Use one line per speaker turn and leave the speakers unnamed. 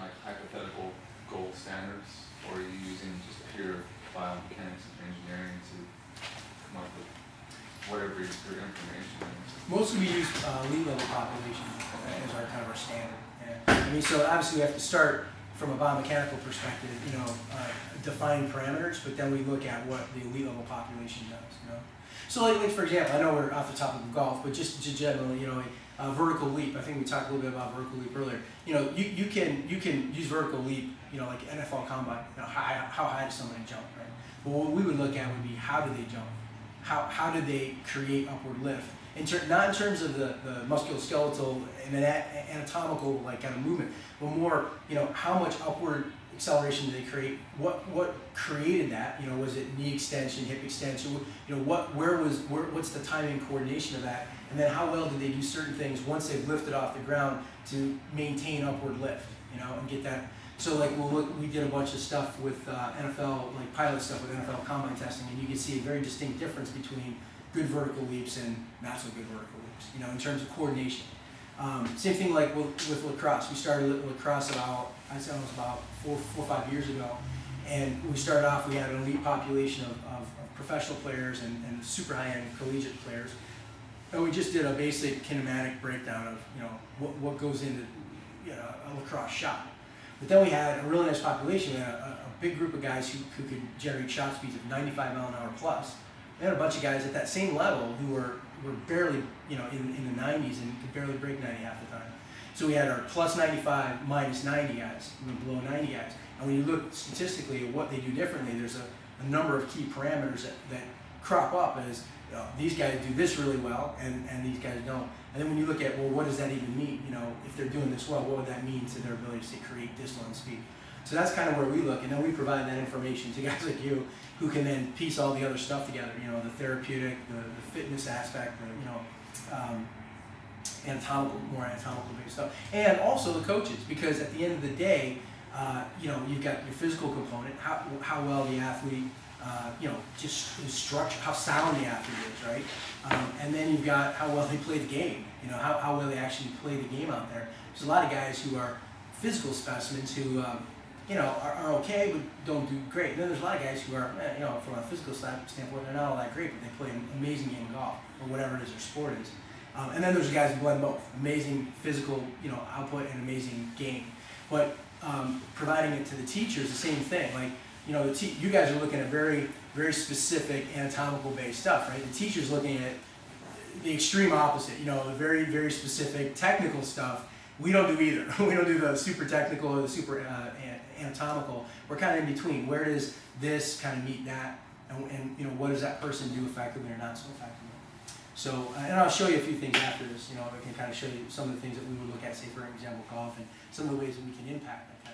like hypothetical gold standards, or are you using just pure biomechanics and engineering to come up with whatever your information is?
Mostly we use elite level population as our kind of our standard. Yeah. I mean, so obviously we have to start from a biomechanical perspective, define parameters, but then we look at what the elite level population does. So like for example, I know we're off the topic of golf, but just generally, a vertical leap. I think we talked a little bit about vertical leap earlier. You can use vertical leap, like NFL combine. How high does somebody jump, right? But what we would look at would be how do they jump? How do they create upward lift? Not in terms of the musculoskeletal and anatomical kind of movement, but more how much upward acceleration do they create? What created that? Was it knee extension, hip extension? What's the timing and coordination of that? And then how well do they do certain things once they've lifted off the ground to maintain upward lift? And get that. So we did a bunch of stuff with NFL, pilot stuff with NFL combine testing, and you can see a very distinct difference between good vertical leaps and not so good vertical leaps, in terms of coordination. Same thing with lacrosse. We started lacrosse about 4 or 5 years ago, and we started off, we had an elite population of professional players and super high-end collegiate players, and we just did a basic kinematic breakdown of what goes into a lacrosse shot. But then we had a really nice population, a big group of guys who could generate shot speeds of 95 mile an hour plus. We had a bunch of guys at that same level who were barely, in the 90s and could barely break 90 half the time. So we had our plus 95, minus 90 guys, and below 90 guys. And when you look statistically at what they do differently, there's a number of key parameters that crop up as these guys do this really well and these guys don't. And then when you look at, well, what does that even mean? If they're doing this well, what would that mean to their ability to create distal and speed? So that's kind of where we look, and then we provide that information to guys like you who can then piece all the other stuff together, the therapeutic, the fitness aspect, more anatomical based stuff, and also the coaches, because at the end of the day, you've got your physical component, how well the athlete, just the structure, how sound the athlete is, right? And then you've got how well they play the game, how well they actually play the game out there. There's a lot of guys who are physical specimens who, are okay, but don't do great. And then there's a lot of guys who are, from a physical standpoint, they're not all that great, but they play an amazing game of golf, or whatever it is their sport is. And then there's guys who blend both, amazing physical, output and amazing game. But providing it to the teachers, the same thing. You guys are looking at very, very specific anatomical based stuff, right? The teacher's looking at the extreme opposite, the very, very specific technical stuff. We don't do either. We don't do the super technical or the super anatomical. We're kind of in between. Where does this kind of meet that, and what does that person do effectively or not so effectively? So, and I'll show you a few things after this. I can kind of show you some of the things that we would look at, say for example, golf, and some of the ways that we can impact that kind of